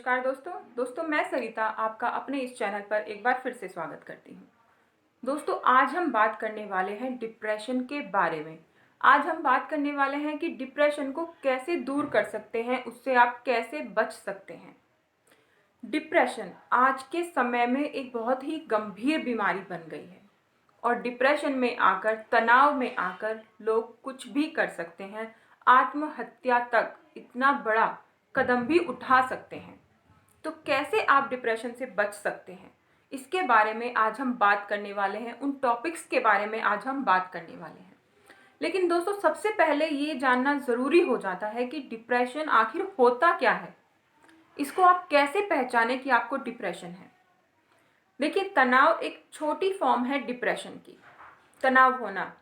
नमस्कार दोस्तों मैं सरिता आपका अपने इस चैनल पर एक बार फिर से स्वागत करती हूँ। दोस्तों आज हम बात करने वाले हैं डिप्रेशन के बारे में। आज हम बात करने वाले हैं कि डिप्रेशन को कैसे दूर कर सकते हैं, उससे आप कैसे बच सकते हैं। डिप्रेशन आज के समय में एक बहुत ही गंभीर बीमारी बन गई है और डिप्रेशन में आकर, तनाव में आकर लोग कुछ भी कर सकते हैं, आत्महत्या तक इतना बड़ा कदम भी उठा सकते हैं। तो कैसे आप डिप्रेशन से बच सकते हैं, इसके बारे में आज हम बात करने वाले हैं। उन टॉपिक्स के बारे में आज हम बात करने वाले हैं। लेकिन दोस्तों सबसे पहले ये जानना ज़रूरी हो जाता है कि डिप्रेशन आखिर होता क्या है, इसको आप कैसे पहचाने कि आपको डिप्रेशन है। देखिए, तनाव एक छोटी फॉर्म है डिप्रेशन की, तनाव होना।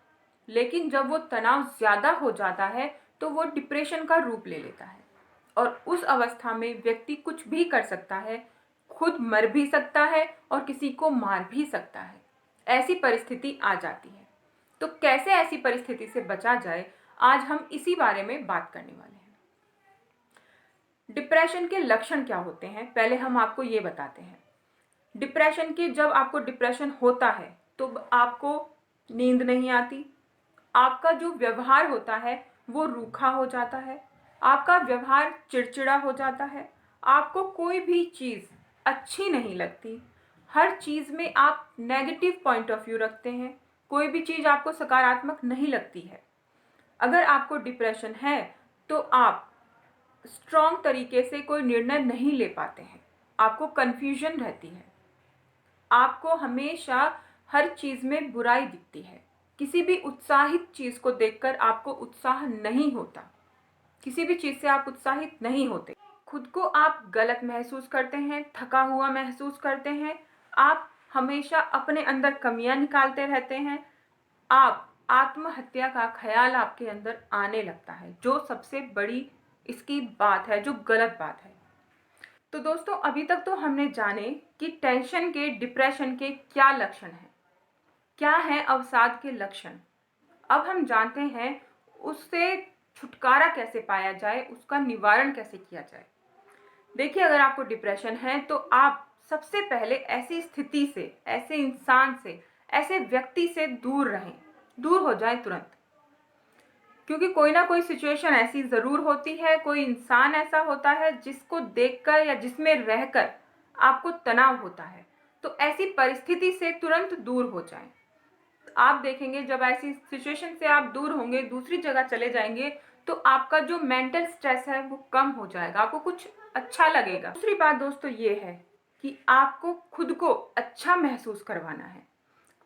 लेकिन जब वो तनाव ज़्यादा हो जाता है तो वो डिप्रेशन का रूप ले लेता है और उस अवस्था में व्यक्ति कुछ भी कर सकता है, खुद मर भी सकता है और किसी को मार भी सकता है। ऐसी परिस्थिति आ जाती है। तो कैसे ऐसी परिस्थिति से बचा जाए, आज हम इसी बारे में बात करने वाले हैं। डिप्रेशन के लक्षण क्या होते हैं, पहले हम आपको ये बताते हैं। डिप्रेशन के जब आपको डिप्रेशन होता है तो आपको नींद नहीं आती, आपका जो व्यवहार होता है वो रूखा हो जाता है, आपका व्यवहार चिड़चिड़ा हो जाता है, आपको कोई भी चीज़ अच्छी नहीं लगती, हर चीज़ में आप नेगेटिव पॉइंट ऑफ व्यू रखते हैं, कोई भी चीज़ आपको सकारात्मक नहीं लगती है। अगर आपको डिप्रेशन है तो आप स्ट्रॉन्ग तरीके से कोई निर्णय नहीं ले पाते हैं, आपको कन्फ्यूजन रहती है, आपको हमेशा हर चीज़ में बुराई दिखती है, किसी भी उत्साहित चीज़ को देखकर आपको उत्साह नहीं होता, किसी भी चीज़ से आप उत्साहित नहीं होते, खुद को आप गलत महसूस करते हैं, थका हुआ महसूस करते हैं, आप हमेशा अपने अंदर कमियां निकालते रहते हैं, आप आत्महत्या का ख्याल आपके अंदर आने लगता है, जो सबसे बड़ी इसकी बात है, जो गलत बात है। तो दोस्तों अभी तक तो हमने जाने कि टेंशन के, डिप्रेशन के क्या लक्षण हैं, क्या है अवसाद के लक्षण। अब हम जानते हैं उससे छुटकारा कैसे पाया जाए, उसका निवारण कैसे किया जाए। देखिए, अगर आपको डिप्रेशन है तो आप सबसे पहले ऐसी स्थिति से, ऐसे इंसान से, ऐसे व्यक्ति से दूर रहें, दूर हो जाएं तुरंत। क्योंकि कोई ना कोई सिचुएशन ऐसी ज़रूर होती है, कोई इंसान ऐसा होता है जिसको देखकर या जिसमें रहकर आपको तनाव होता है। तो ऐसी परिस्थिति से तुरंत दूर हो जाएं। आप देखेंगे जब ऐसी सिचुएशन से आप दूर होंगे, दूसरी जगह चले जाएंगे, तो आपका जो मेंटल स्ट्रेस है वो कम हो जाएगा, आपको कुछ अच्छा लगेगा। दूसरी बात दोस्तों ये है कि आपको खुद को अच्छा महसूस करवाना है,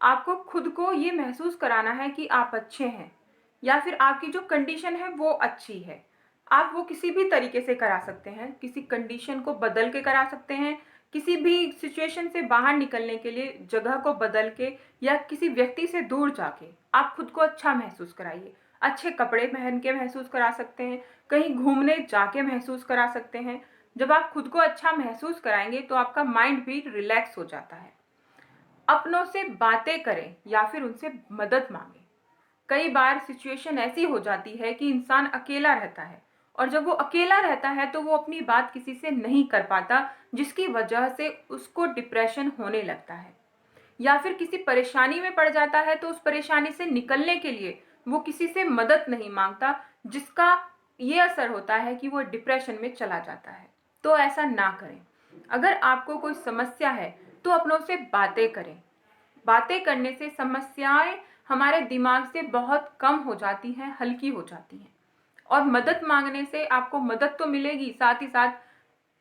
आपको खुद को ये महसूस कराना है कि आप अच्छे हैं या फिर आपकी जो कंडीशन है वो अच्छी है। आप वो किसी भी तरीके से करा सकते हैं, किसी कंडीशन को बदल के करा सकते हैं, किसी भी सिचुएशन से बाहर निकलने के लिए जगह को बदल के या किसी व्यक्ति से दूर जाके आप खुद को अच्छा महसूस कराइए। अच्छे कपड़े पहन के महसूस करा सकते हैं, कहीं घूमने जाके महसूस करा सकते हैं। जब आप खुद को अच्छा महसूस कराएंगे तो आपका माइंड भी रिलैक्स हो जाता है। अपनों से बातें करें या फिर उनसे मदद मांगें। कई बार सिचुएशन ऐसी हो जाती है कि इंसान अकेला रहता है और जब वो अकेला रहता है तो वो अपनी बात किसी से नहीं कर पाता, जिसकी वजह से उसको डिप्रेशन होने लगता है। या फिर किसी परेशानी में पड़ जाता है तो उस परेशानी से निकलने के लिए वो किसी से मदद नहीं मांगता, जिसका ये असर होता है कि वो डिप्रेशन में चला जाता है। तो ऐसा ना करें। अगर आपको कोई समस्या है तो अपनों से बातें करें। बातें करने से समस्याएं हमारे दिमाग से बहुत कम हो जाती हैं, हल्की हो जाती हैं। और मदद मांगने से आपको मदद तो मिलेगी, साथ ही साथ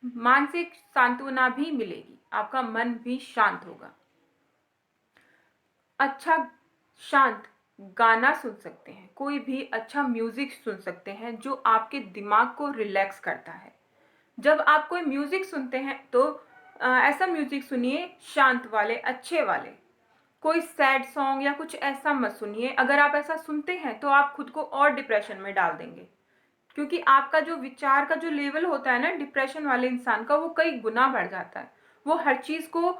मानसिक सांत्वना भी मिलेगी, आपका मन भी शांत होगा। अच्छा शांत गाना सुन सकते हैं, कोई भी अच्छा म्यूजिक सुन सकते हैं जो आपके दिमाग को रिलैक्स करता है। जब आप कोई म्यूजिक सुनते हैं तो ऐसा म्यूजिक सुनिए शांत वाले, अच्छे वाले। कोई सैड सॉन्ग या कुछ ऐसा मत सुनिए। अगर आप ऐसा सुनते हैं तो आप खुद को और डिप्रेशन में डाल देंगे, क्योंकि आपका जो विचार का जो लेवल होता है ना डिप्रेशन वाले इंसान का, वो कई गुना बढ़ जाता है। वो हर चीज़ को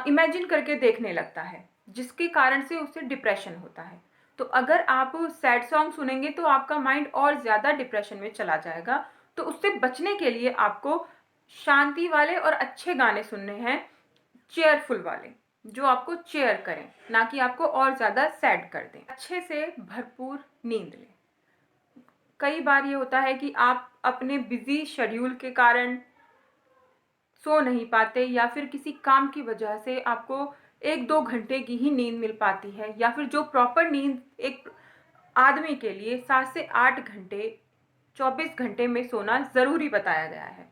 इमेजिन करके देखने लगता है, जिसके कारण से उसे डिप्रेशन होता है। तो अगर आप सैड सॉन्ग सुनेंगे तो आपका माइंड और ज़्यादा डिप्रेशन में चला जाएगा। तो उससे बचने के लिए आपको शांति वाले और अच्छे गाने सुनने हैं, चेयरफुल वाले, जो आपको चेयर करें, ना कि आपको और ज़्यादा सैड कर दें। अच्छे से भरपूर नींद लें। कई बार ये होता है कि आप अपने बिजी शेड्यूल के कारण सो नहीं पाते, या फिर किसी काम की वजह से आपको 1-2 घंटे की ही नींद मिल पाती है, या फिर जो प्रॉपर नींद एक आदमी के लिए 7 से 8 घंटे 24 घंटे में सोना ज़रूरी बताया गया है।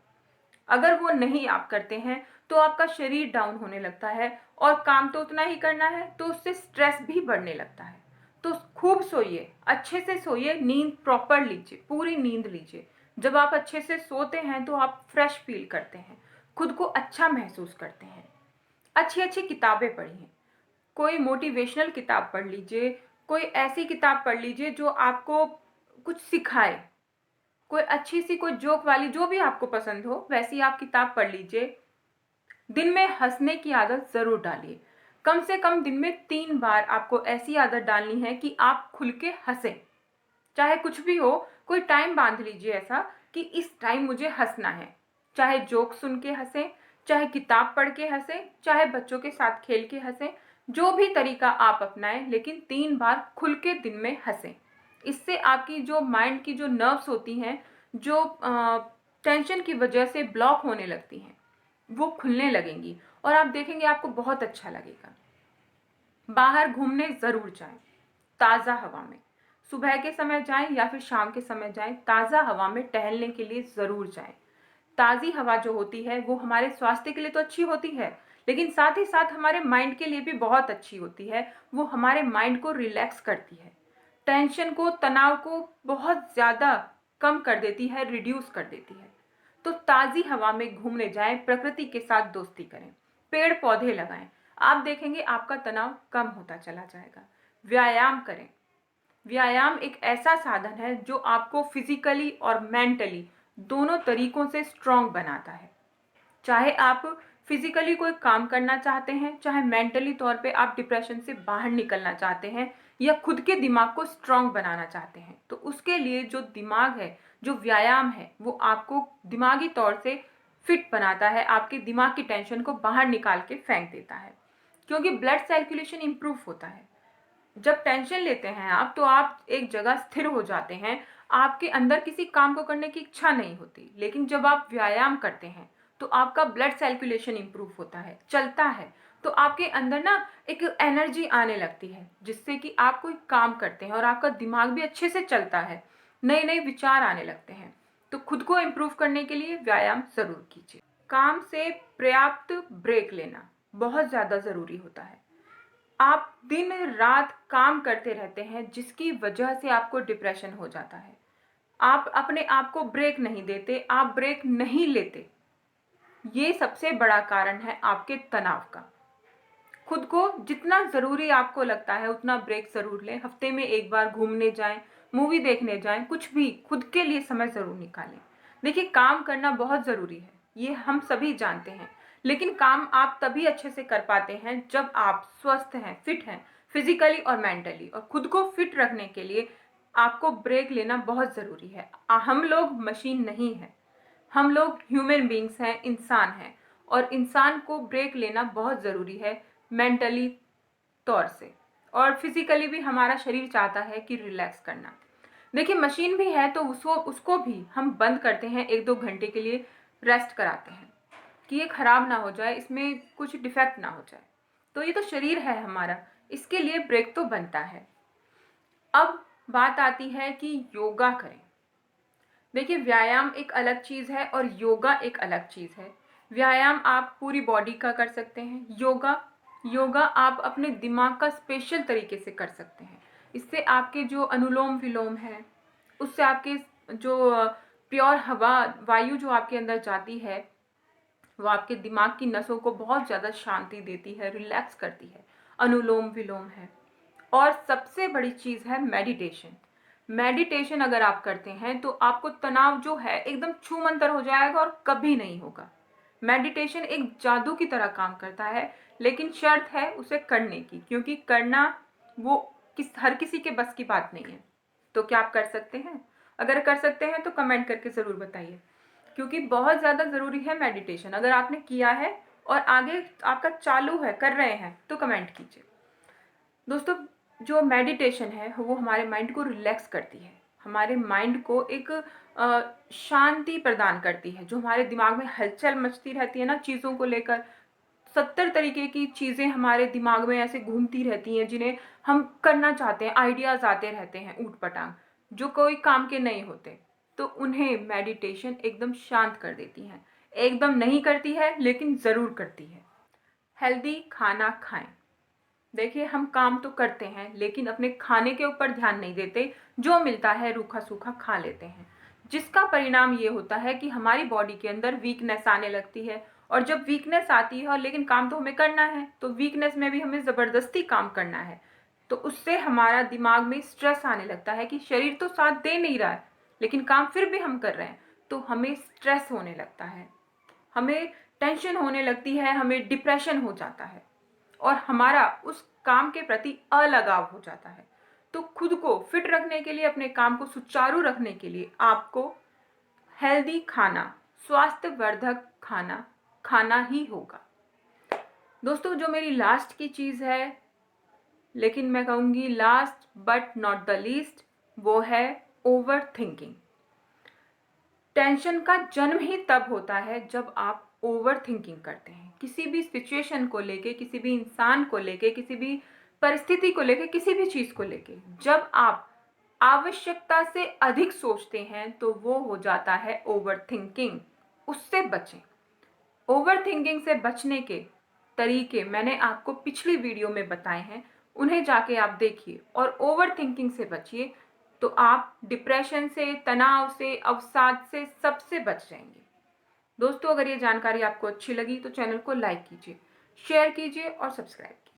अगर वो नहीं आप करते हैं तो आपका शरीर डाउन होने लगता है, और काम तो उतना ही करना है, तो उससे स्ट्रेस भी बढ़ने लगता है। तो खूब सोइए, अच्छे से सोइए, नींद प्रॉपर लीजिए, पूरी नींद लीजिए। जब आप अच्छे से सोते हैं तो आप फ्रेश फील करते हैं, खुद को अच्छा महसूस करते हैं। अच्छी अच्छी किताबें पढ़िए, कोई मोटिवेशनल किताब पढ़ लीजिए, कोई ऐसी किताब पढ़ लीजिए जो आपको कुछ सिखाए, कोई अच्छी सी कोई जोक वाली, जो भी आपको पसंद हो वैसी आप किताब पढ़ लीजिए। दिन में हंसने की आदत ज़रूर डालिए। कम से कम दिन में 3 बार आपको ऐसी आदत डालनी है कि आप खुल के हंसें। चाहे कुछ भी हो, कोई टाइम बांध लीजिए ऐसा कि इस टाइम मुझे हंसना है। चाहे जोक सुन के हंसें, चाहे किताब पढ़ के हंसें, चाहे बच्चों के साथ खेल के हंसें, जो भी तरीका आप अपनाएं, लेकिन 3 बार खुल के दिन में हंसें। इससे आपकी जो माइंड की जो नर्व्स होती हैं, जो टेंशन की वजह से ब्लॉक होने लगती हैं, वो खुलने लगेंगी, और आप देखेंगे आपको बहुत अच्छा लगेगा। बाहर घूमने ज़रूर जाएं, ताज़ा हवा में। सुबह के समय जाएं या फिर शाम के समय जाएं, ताज़ा हवा में टहलने के लिए ज़रूर जाएं। ताज़ी हवा जो होती है वो हमारे स्वास्थ्य के लिए तो अच्छी होती है, लेकिन साथ ही साथ हमारे माइंड के लिए भी बहुत अच्छी होती है। वो हमारे माइंड को रिलैक्स करती है, टेंशन को, तनाव को बहुत ज़्यादा कम कर देती है, रिड्यूस कर देती है। तो ताज़ी हवा में घूमने जाएं, प्रकृति के साथ दोस्ती करें, पेड़ पौधे लगाएं। आप देखेंगे आपका तनाव कम होता चला जाएगा। व्यायाम करें। व्यायाम एक ऐसा साधन है जो आपको फिजिकली और मेंटली दोनों तरीकों से स्ट्रांग बनाता है। चाहे आप फिजिकली कोई काम करना चाहते हैं, चाहे मेंटली तौर पे आप डिप्रेशन से बाहर निकलना चाहते हैं, या खुद के दिमाग को स्ट्रांग बनाना चाहते हैं, तो उसके लिए जो दिमाग है, जो व्यायाम है, वो आपको दिमागी तौर से फिट बनाता है, आपके दिमाग की टेंशन को बाहर निकाल के फेंक देता है, क्योंकि ब्लड सर्कुलेशन इंप्रूव होता है। जब टेंशन लेते हैं आप, तो आप एक जगह स्थिर हो जाते हैं, आपके अंदर किसी काम को करने की इच्छा नहीं होती। लेकिन जब आप व्यायाम करते हैं तो आपका ब्लड सर्कुलेशन इंप्रूव होता है, चलता है, तो आपके अंदर ना एक एनर्जी आने लगती है, जिससे कि आप कोई काम करते हैं और आपका दिमाग भी अच्छे से चलता है, नए नए विचार आने लगते हैं। तो खुद को इम्प्रूव करने के लिए व्यायाम ज़रूर कीजिए। काम से पर्याप्त ब्रेक लेना बहुत ज़्यादा ज़रूरी होता है। आप दिन रात काम करते रहते हैं, जिसकी वजह से आपको डिप्रेशन हो जाता है। आप अपने आप को ब्रेक नहीं देते, आप ब्रेक नहीं लेते, ये सबसे बड़ा कारण है आपके तनाव का। खुद को जितना ज़रूरी आपको लगता है उतना ब्रेक ज़रूर लें। हफ्ते में 1 बार घूमने जाएं, मूवी देखने जाएं, कुछ भी खुद के लिए समय ज़रूर निकालें। देखिए, काम करना बहुत ज़रूरी है, ये हम सभी जानते हैं, लेकिन काम आप तभी अच्छे से कर पाते हैं जब आप स्वस्थ हैं, फिट हैं, फिजिकली और मेंटली। और खुद को फिट रखने के लिए आपको ब्रेक लेना बहुत ज़रूरी है। हम लोग मशीन नहीं हैं, हम लोग ह्यूमन बींग्स हैं, इंसान हैं, और इंसान को ब्रेक लेना बहुत ज़रूरी है, मेंटली तौर से, और फिजिकली भी हमारा शरीर चाहता है कि रिलैक्स करना। देखिए, मशीन भी है तो उसको उसको भी हम बंद करते हैं, 1-2 घंटे के लिए रेस्ट कराते हैं कि ये खराब ना हो जाए, इसमें कुछ डिफेक्ट ना हो जाए। तो ये तो शरीर है हमारा, इसके लिए ब्रेक तो बनता है। अब बात आती है कि योगा करें। देखिए, व्यायाम एक अलग चीज़ है और योगा एक अलग चीज़ है। व्यायाम आप पूरी बॉडी का कर सकते हैं, योगा योगा आप अपने दिमाग का स्पेशल तरीके से कर सकते हैं। इससे आपके जो अनुलोम विलोम है, उससे आपके जो प्योर हवा, वायु जो आपके अंदर जाती है, वो आपके दिमाग की नसों को बहुत ज़्यादा शांति देती है, रिलैक्स करती है। अनुलोम विलोम है। और सबसे बड़ी चीज़ है मेडिटेशन। मेडिटेशन अगर आप करते हैं तो आपको तनाव जो है एकदम छूमंतर हो जाएगा और कभी नहीं होगा। मेडिटेशन एक जादू की तरह काम करता है, लेकिन शर्त है उसे करने की, क्योंकि करना वो हर किसी के बस की बात नहीं है। तो क्या आप कर सकते हैं? अगर कर सकते हैं तो कमेंट करके ज़रूर बताइए, क्योंकि बहुत ज़्यादा ज़रूरी है मेडिटेशन। अगर आपने किया है और आगे आपका चालू है, कर रहे हैं, तो कमेंट कीजिए। दोस्तों, जो मेडिटेशन है वो हमारे माइंड को रिलैक्स करती है, हमारे माइंड को एक शांति प्रदान करती है। जो हमारे दिमाग में हलचल मचती रहती है ना चीज़ों को लेकर, 70 तरीके की चीज़ें हमारे दिमाग में ऐसे घूमती रहती हैं जिन्हें हम करना चाहते हैं, आइडियाज़ आते रहते हैं ऊट-पटांग, जो कोई काम के नहीं होते। तो उन्हें मेडिटेशन एकदम शांत कर देती है। एकदम नहीं करती है, लेकिन ज़रूर करती है। हेल्दी खाना खाएं। देखिए, हम काम तो करते हैं लेकिन अपने खाने के ऊपर ध्यान नहीं देते, जो मिलता है रूखा सूखा खा लेते हैं, जिसका परिणाम ये होता है कि हमारी बॉडी के अंदर वीकनेस आने लगती है। और जब वीकनेस आती है और लेकिन काम तो हमें करना है, तो वीकनेस में भी हमें ज़बरदस्ती काम करना है, तो उससे हमारा दिमाग में स्ट्रेस आने लगता है कि शरीर तो साथ दे नहीं रहा है लेकिन काम फिर भी हम कर रहे हैं, तो हमें स्ट्रेस होने लगता है, हमें टेंशन होने लगती है, हमें डिप्रेशन हो जाता है और हमारा उस काम के प्रति अलगाव हो जाता है। तो खुद को फिट रखने के लिए, अपने काम को सुचारू रखने के लिए आपको हेल्दी खाना, स्वास्थ्यवर्धक खाना खाना ही होगा। दोस्तों, जो मेरी लास्ट की चीज़ है, लेकिन मैं कहूँगी last but not the least, वो है ओवर थिंकिंग। टेंशन का जन्म ही तब होता है जब आप ओवर थिंकिंग करते हैं, किसी भी सिचुएशन को लेके, किसी भी इंसान को लेके, किसी भी परिस्थिति को लेके, किसी भी चीज़ को लेके। जब आप आवश्यकता से अधिक सोचते हैं तो वो हो जाता है ओवर थिंकिंग। उससे बचें। ओवर थिंकिंग से बचने के तरीके मैंने आपको पिछली वीडियो में बताए हैं, उन्हें जाके आप देखिए और ओवर थिंकिंग से बचिए, तो आप डिप्रेशन से, तनाव से, अवसाद से, सबसे बच जाएंगे। दोस्तों, अगर ये जानकारी आपको अच्छी लगी तो चैनल को लाइक कीजिए, शेयर कीजिए और सब्सक्राइब कीजिए।